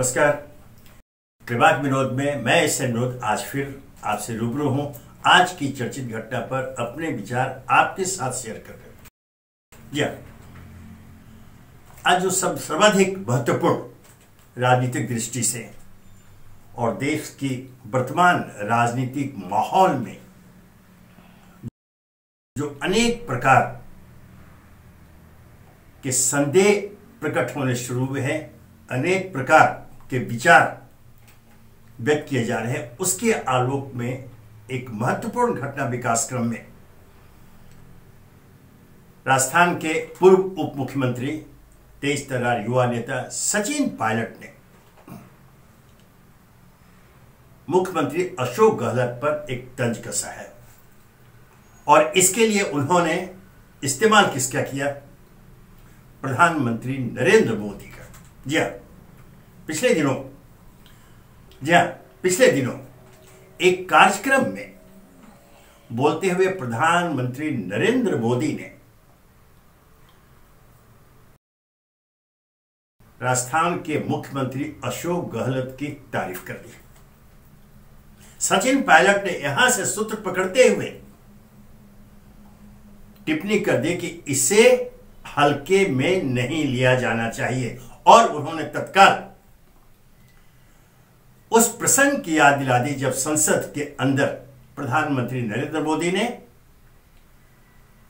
नमस्कार। विभाग विनोद में मैं इससे विनोद आज फिर आपसे रूबरू हूं। आज की चर्चित घटना पर अपने विचार आपके साथ शेयर कर रहे हैं। जी हाँ, आज जो सर्वाधिक महत्वपूर्ण राजनीतिक दृष्टि से और देश की वर्तमान राजनीतिक माहौल में जो अनेक प्रकार के संदेह प्रकट होने शुरू हुए हैं, अनेक प्रकार के विचार व्यक्त किए जा रहे हैं, उसके आलोक में एक महत्वपूर्ण घटना विकासक्रम में राजस्थान के पूर्व उप मुख्यमंत्री तेज तर्रार युवा नेता सचिन पायलट ने मुख्यमंत्री अशोक गहलोत पर एक तंज कसा है और इसके लिए उन्होंने इस्तेमाल किसका किया? प्रधानमंत्री नरेंद्र मोदी का। जी हाँ, पिछले दिनों एक कार्यक्रम में बोलते हुए प्रधानमंत्री नरेंद्र मोदी ने राजस्थान के मुख्यमंत्री अशोक गहलोत की तारीफ कर दी। सचिन पायलट ने यहां से सूत्र पकड़ते हुए टिप्पणी कर दी कि इसे हल्के में नहीं लिया जाना चाहिए और उन्होंने तत्काल उस प्रसंग की याद दिला दी जब संसद के अंदर प्रधानमंत्री नरेंद्र मोदी ने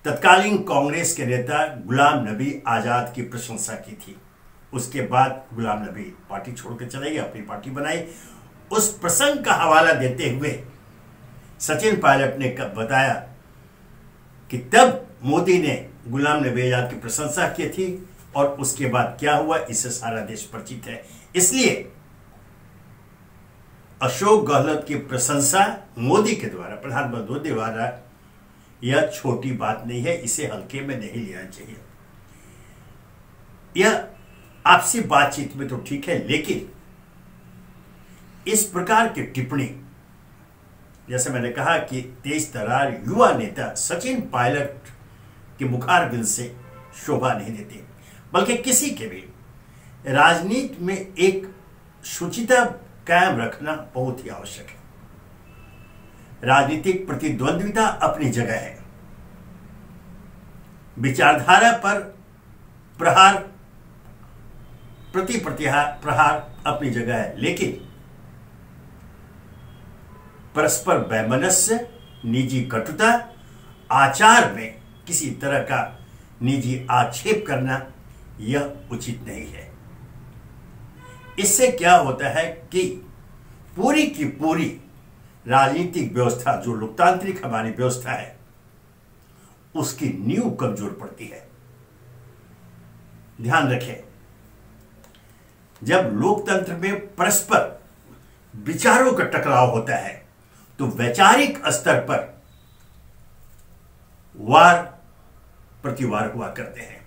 तत्कालीन कांग्रेस के नेता गुलाम नबी आजाद की प्रशंसा की थी। उसके बाद गुलाम नबी पार्टी छोड़कर चले गए, अपनी पार्टी बनाई। उस प्रसंग का हवाला देते हुए सचिन पायलट ने बताया कि तब मोदी ने गुलाम नबी आजाद की प्रशंसा की थी और उसके बाद क्या हुआ, इससे सारा देश परिचित है। इसलिए अशोक गहलोत की प्रशंसा मोदी के द्वारा, प्रधानमंत्री मोदी द्वारा, यह छोटी बात नहीं है, इसे हल्के में नहीं लिया चाहिए। यह आपसी बातचीत में तो ठीक है, लेकिन इस प्रकार की टिप्पणी, जैसे मैंने कहा कि तेज तर्रार युवा नेता सचिन पायलट के मुखारबिंद से शोभा नहीं देती, बल्कि किसी के भी राजनीति में एक शुचिता कायम रखना बहुत ही आवश्यक है। राजनीतिक प्रतिद्वंद्विता अपनी जगह है, विचारधारा पर प्रहार, प्रति प्रहार अपनी जगह है, लेकिन परस्पर वैमनस्य, निजी कटुता, आचार में किसी तरह का निजी आक्षेप करना यह उचित नहीं है। इससे क्या होता है कि पूरी की पूरी राजनीतिक व्यवस्था, जो लोकतांत्रिक हमारी व्यवस्था है, उसकी नींव कमजोर पड़ती है। ध्यान रखें, जब लोकतंत्र में परस्पर विचारों का टकराव होता है तो वैचारिक स्तर पर वार प्रतिवार हुआ करते हैं,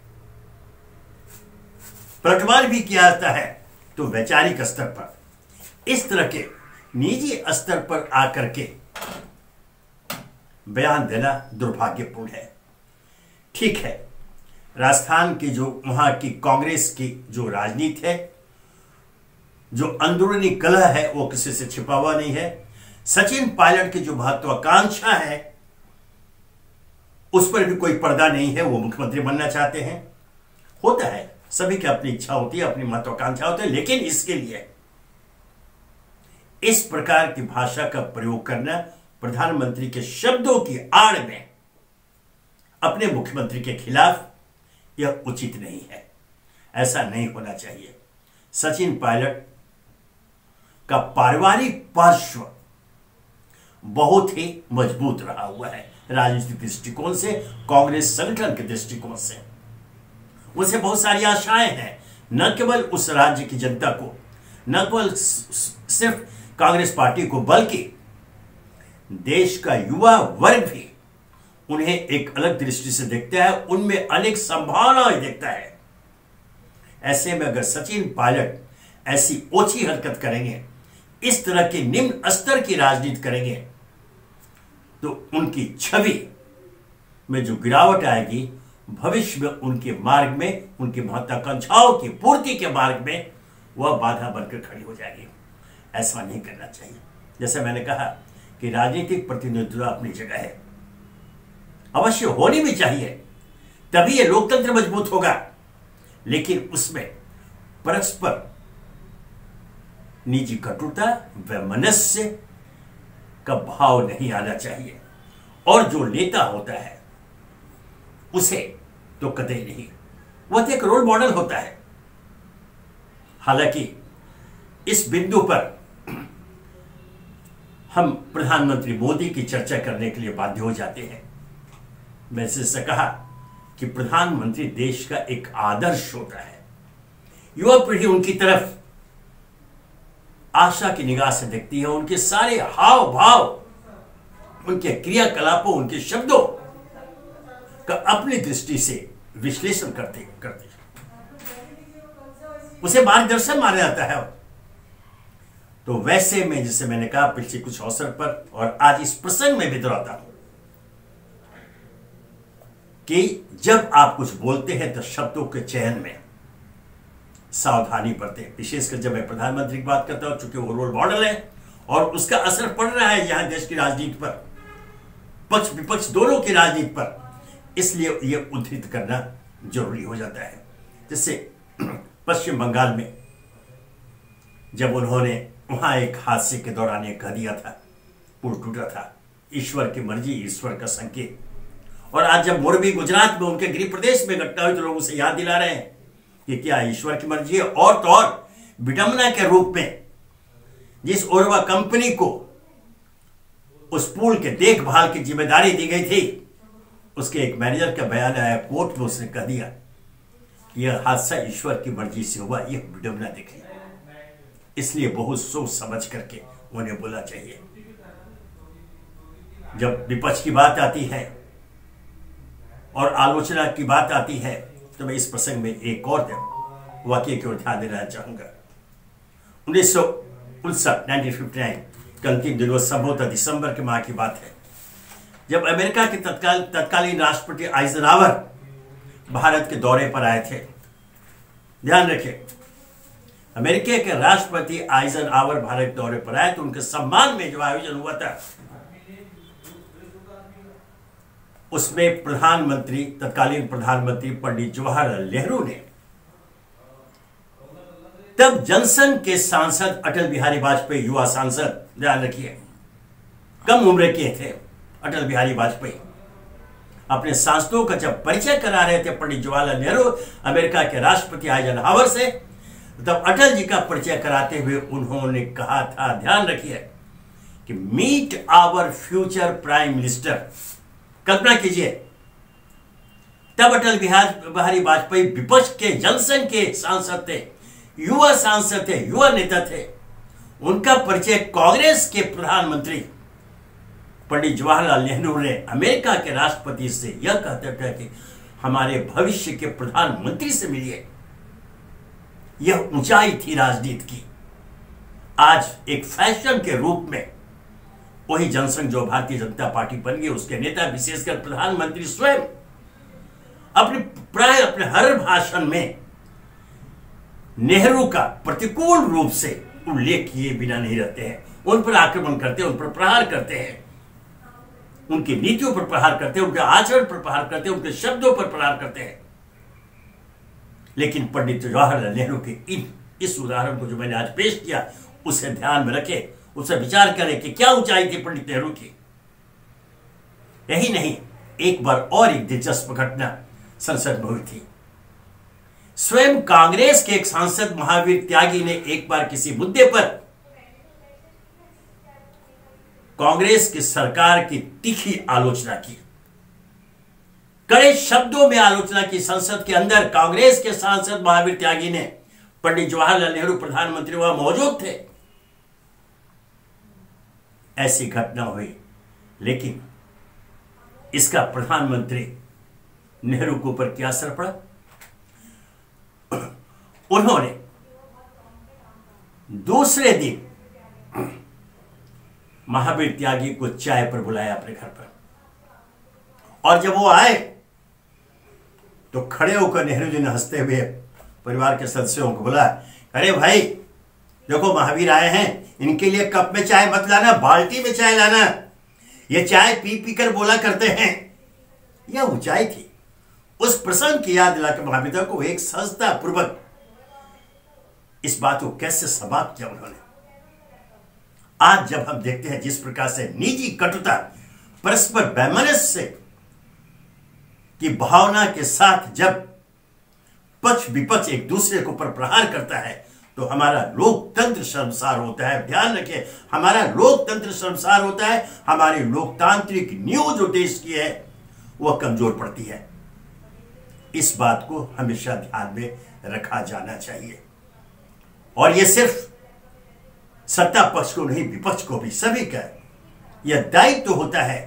पलटवार भी किया जाता है। तो वैचारिक स्तर पर इस तरह के निजी स्तर पर आकर के बयान देना दुर्भाग्यपूर्ण है। ठीक है, राजस्थान की जो वहां की कांग्रेस की जो राजनीति है, जो अंदरूनी कलह है, वो किसी से छिपा हुआ नहीं है। सचिन पायलट की जो महत्वाकांक्षा है, उस पर भी कोई पर्दा नहीं है। वो मुख्यमंत्री बनना चाहते हैं, होता है, सभी की अपनी इच्छा होती है, अपनी महत्वाकांक्षा होती है, लेकिन इसके लिए इस प्रकार की भाषा का प्रयोग करना, प्रधानमंत्री के शब्दों की आड़ में अपने मुख्यमंत्री के खिलाफ, यह उचित नहीं है। ऐसा नहीं होना चाहिए। सचिन पायलट का पारिवारिक पार्श्व बहुत ही मजबूत रहा हुआ है राजनीतिक दृष्टिकोण से, कांग्रेस संगठन के दृष्टिकोण से। उनसे बहुत सारी आशाएं हैं, न केवल उस राज्य की जनता को, न केवल सिर्फ कांग्रेस पार्टी को, बल्कि देश का युवा वर्ग भी उन्हें एक अलग दृष्टि से देखता है, उनमें अनेक संभावनाएं देखता है। ऐसे में अगर सचिन पायलट ऐसी ओछी हरकत करेंगे, इस तरह की निम्न स्तर की राजनीति करेंगे, तो उनकी छवि में जो गिरावट आएगी, भविष्य में उनके मार्ग में, उनकी महत्वाकांक्षाओं की पूर्ति के मार्ग में वह बाधा बनकर खड़ी हो जाएगी। ऐसा नहीं करना चाहिए। जैसे मैंने कहा कि राजनीतिक प्रतिनिधित्व अपनी जगह है, अवश्य होनी भी चाहिए, तभी ये लोकतंत्र मजबूत होगा, लेकिन उसमें परस्पर निजी कटुता व मनस्य का भाव नहीं आना चाहिए। और जो नेता होता है उसे तो कतई नहीं, वह तो एक रोल मॉडल होता है। हालांकि इस बिंदु पर हम प्रधानमंत्री मोदी की चर्चा करने के लिए बाध्य हो जाते हैं। मैंने इससे कहा कि प्रधानमंत्री देश का एक आदर्श होता है। युवा पीढ़ी उनकी तरफ आशा की निगाह से देखती है। उनके सारे हाव भाव, उनके क्रियाकलापों, उनके शब्दों का अपनी दृष्टि से विश्लेषण करते उसे मार्गदर्शन माना जाता है। तो वैसे में, जिसे मैंने कहा पिछले कुछ अवसर पर और आज इस प्रसंग में भी दोहराता हूं कि जब आप कुछ बोलते हैं तो शब्दों के चयन में सावधानी बरतें। विशेषकर जब मैं प्रधानमंत्री की बात करता हूं, चूंकि वो रोल मॉडल है और उसका असर पड़ रहा है यहां देश की राजनीति पर, पक्ष विपक्ष दोनों की राजनीति पर, इसलिए यह उद्धृत करना जरूरी हो जाता है। जैसे पश्चिम बंगाल में जब उन्होंने वहां एक हादसे के दौरान यह कह दिया था, पुल टूटा था, ईश्वर की मर्जी, ईश्वर का संकेत। और आज जब मोरबी गुजरात में उनके गृह प्रदेश में घटना हुई तो लोग उसे याद दिला रहे हैं कि क्या ईश्वर की मर्जी है। और तो और विडंबना के रूप में जिस ओरवा कंपनी को उस पुल के देखभाल की जिम्मेदारी दी गई थी, उसके एक मैनेजर का बयान आया कोर्ट में, उसने कह दिया यह हादसा ईश्वर की मर्जी से हुआ, यह विडंबना दिखी। इसलिए बहुत सोच समझ करके उन्हें बोलना चाहिए। जब विपक्ष की बात आती है और आलोचना की बात आती है तो मैं इस प्रसंग में एक और वाक्य की ओर ध्यान देना चाहूंगा। 1959 के अंतिम दिनों, संभवतः दिसंबर के माह की बात है, जब अमेरिका के तत्कालीन राष्ट्रपति आइजनहावर भारत के दौरे पर आए थे। ध्यान रखें, अमेरिका के राष्ट्रपति आइजनहावर भारत के दौरे पर आए तो उनके सम्मान में जो आयोजन हुआ था उसमें प्रधानमंत्री, तत्कालीन प्रधानमंत्री पंडित जवाहरलाल नेहरू ने तब जनसंघ के सांसद अटल बिहारी वाजपेयी, युवा सांसद, ध्यान रखिए कम उम्र के थे अटल बिहारी वाजपेयी, अपने सांसदों का जब परिचय करा रहे थे पंडित जवाहरलाल नेहरू अमेरिका के राष्ट्रपति आइजनहावर से, तब अटल जी का परिचय कराते हुए उन्होंने कहा था, ध्यान रखिए, कि meet our future prime minister. कल्पना कीजिए, तब अटल बिहारी वाजपेयी विपक्ष के, जनसंघ के सांसद थे, युवा सांसद थे, युवा नेता थे। उनका परिचय कांग्रेस के प्रधानमंत्री पंडित जवाहरलाल नेहरू ने अमेरिका के राष्ट्रपति से यह कहते थे कि हमारे भविष्य के प्रधानमंत्री से मिलिए। यह ऊंचाई थी राजनीति की। आज एक फैशन के रूप में वही जनसंघ जो भारतीय जनता पार्टी बन गई, उसके नेता विशेषकर प्रधानमंत्री स्वयं अपने हर भाषण में नेहरू का प्रतिकूल रूप से उल्लेख किए बिना नहीं रहते हैं। उन पर आक्रमण करते हैं, उन पर प्रहार करते हैं, उनकी नीतियों पर प्रहार करते हैं, उनके आचरण पर प्रहार करते हैं, उनके शब्दों पर प्रहार करते हैं। लेकिन पंडित जवाहरलाल नेहरू के इस उदाहरण को जो मैंने आज पेश किया, उसे ध्यान में रखें, उससे विचार करें कि क्या ऊंचाई थी पंडित नेहरू की। यही नहीं, एक बार और एक दिलचस्प घटना संसद में हुई थी। स्वयं कांग्रेस के एक सांसद महावीर त्यागी ने एक बार किसी मुद्दे पर कांग्रेस की सरकार की तीखी आलोचना की, कड़े शब्दों में आलोचना की। संसद के अंदर कांग्रेस के सांसद महावीर त्यागी ने, पंडित जवाहरलाल नेहरू प्रधानमंत्री वहां मौजूद थे, ऐसी घटना हुई। लेकिन इसका प्रधानमंत्री नेहरू के ऊपर क्या असर पड़ा? उन्होंने दूसरे दिन महावीर त्यागी को चाय पर बुलाया अपने घर पर, और जब वो आए तो खड़े होकर नेहरू जी ने हंसते हुए परिवार के सदस्यों को बोला अरे भाई देखो, महावीर आए हैं, इनके लिए कप में चाय मत लाना, बाल्टी में चाय लाना। ये चाय पी पी कर बोला करते हैं। यह ऊंचाई थी। उस प्रसंग की याद दिलाकर महावीर को एक सहजता पूर्वक इस बात को कैसे समाप्त किया उन्होंने। आज जब हम देखते हैं जिस प्रकार से निजी कटुता, परस्पर वैमनस्य की भावना के साथ जब पक्ष विपक्ष एक दूसरे के ऊपर प्रहार करता है, तो हमारा लोकतंत्र शर्मसार होता है। ध्यान रखिए, हमारा लोकतंत्र शर्मसार होता है। हमारी लोकतांत्रिक नींव जो देश की है वह कमजोर पड़ती है। इस बात को हमेशा ध्यान में रखा जाना चाहिए। और यह सिर्फ सत्ता पक्ष को नहीं, विपक्ष को भी, सभी का यह दायित्व होता है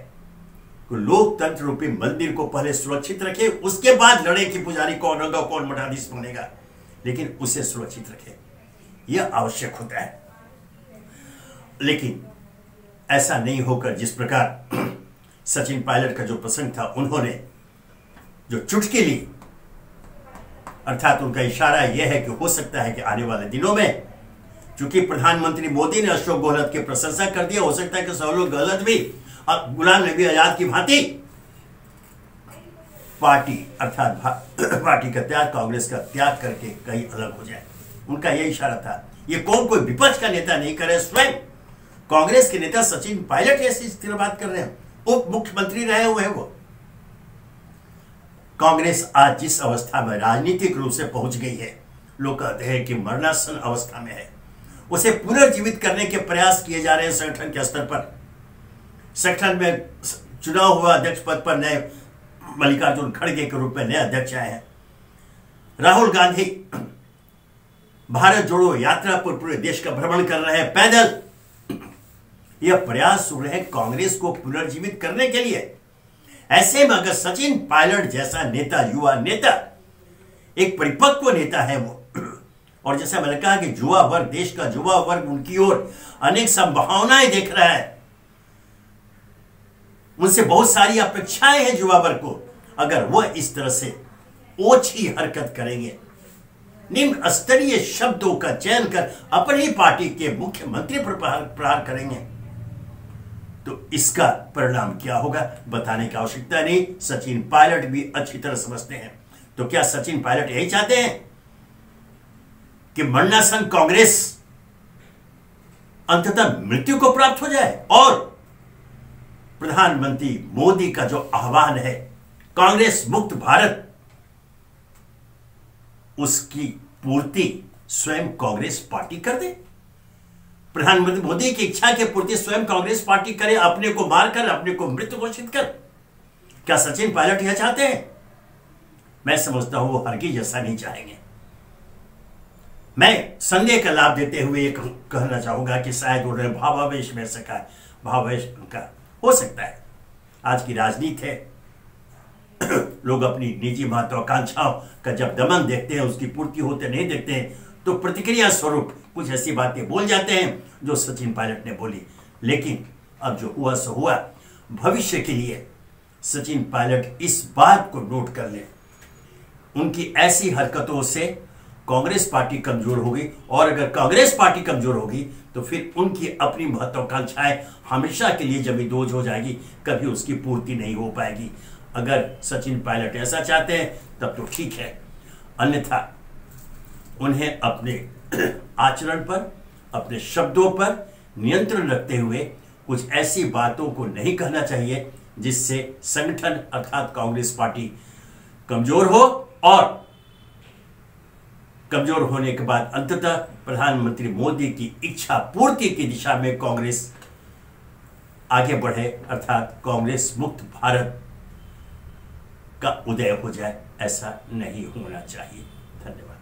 कि लोकतंत्र रूपी मंदिर को पहले सुरक्षित रखे, उसके बाद लड़े कि पुजारी कौन होगा, कौन मठाधीश बनेगा, लेकिन उसे सुरक्षित रखे, यह आवश्यक होता है। लेकिन ऐसा नहीं होकर जिस प्रकार सचिन पायलट का जो प्रसंग था, उन्होंने जो चुटकी ली, अर्थात उनका इशारा यह है कि हो सकता है कि आने वाले दिनों में, चूंकि प्रधानमंत्री मोदी ने अशोक गहलोत की प्रशंसा कर दिया, हो सकता है कि अशोक गहलोत भी गुलाम नबी आजाद की भांति पार्टी अर्थात पार्टी का त्याग, कांग्रेस का त्याग करके कहीं अलग हो जाए। उनका यह इशारा था। ये कोई विपक्ष का नेता नहीं करे, स्वयं कांग्रेस के नेता सचिन पायलट ऐसी स्थिर बात कर रहे हैं। उप मुख्यमंत्री रहे हुए हैं वो। कांग्रेस आज जिस अवस्था में राजनीतिक रूप से पहुंच गई है, लोग कहते हैं कि मरणासन अवस्था में है, उसे पुनर्जीवित करने के प्रयास किए जा रहे हैं संगठन के स्तर पर। संगठन में चुनाव हुआ, अध्यक्ष पद पर नए मल्लिकार्जुन खड़गे के रूप में नए अध्यक्ष आए हैं। राहुल गांधी भारत जोड़ो यात्रा पर पूरे देश का भ्रमण कर रहे हैं पैदल। यह प्रयास हो रहे हैं कांग्रेस को पुनर्जीवित करने के लिए। ऐसे में अगर सचिन पायलट जैसा नेता, युवा नेता, एक परिपक्व नेता है वो, और जैसा मैंने कहा कि युवा वर्ग, देश का युवा वर्ग उनकी ओर अनेक संभावनाएं देख रहा है, उनसे बहुत सारी अपेक्षाएं हैं युवा वर्ग को। अगर वह इस तरह से ओछी हरकत करेंगे, निम्न स्तरीय शब्दों का चयन कर अपनी पार्टी के मुख्यमंत्री पर प्रहार करेंगे, तो इसका परिणाम क्या होगा बताने की आवश्यकता नहीं। सचिन पायलट भी अच्छी तरह समझते हैं। तो क्या सचिन पायलट यही चाहते हैं कि मरणासन कांग्रेस अंततः मृत्यु को प्राप्त हो जाए, और प्रधानमंत्री मोदी का जो आह्वान है कांग्रेस मुक्त भारत, उसकी पूर्ति स्वयं कांग्रेस पार्टी कर दे? प्रधानमंत्री मोदी की इच्छा की पूर्ति स्वयं कांग्रेस पार्टी करे, अपने को मारकर, अपने को मृत घोषित कर? क्या सचिन पायलट यह चाहते हैं? मैं समझता हूं वो हरगिज ऐसा नहीं चाहेंगे। मैं संदेह का लाभ देते हुए ये कहना चाहूंगा कि शायद उन्हें भावावेश में सका, भावावेश का हो सकता है। आज की राजनीति है, लोग अपनी निजी महत्वाकांक्षाओं का जब दमन देखते हैं, उसकी पूर्ति होते नहीं देखते हैं, तो प्रतिक्रिया स्वरूप कुछ ऐसी बातें बोल जाते हैं जो सचिन पायलट ने बोली। लेकिन अब जो हुआ सो हुआ। भविष्य के लिए सचिन पायलट इस बात को नोट कर ले, उनकी ऐसी हरकतों से कांग्रेस पार्टी कमजोर होगी, और अगर कांग्रेस पार्टी कमजोर होगी तो फिर उनकी अपनी महत्वाकांक्षाएं हमेशा के लिए जमींदोज हो जाएगी, कभी उसकी पूर्ति नहीं हो पाएगी। अगर सचिन पायलट ऐसा चाहते हैं तब तो ठीक है, अन्यथा उन्हें अपने आचरण पर, अपने शब्दों पर नियंत्रण रखते हुए कुछ ऐसी बातों को नहीं कहना चाहिए जिससे संगठन अर्थात कांग्रेस पार्टी कमजोर हो, और कमजोर होने के बाद अंततः प्रधानमंत्री मोदी की इच्छा पूर्ति की दिशा में कांग्रेस आगे बढ़े, अर्थात कांग्रेस मुक्त भारत का उदय हो जाए। ऐसा नहीं होना चाहिए। धन्यवाद।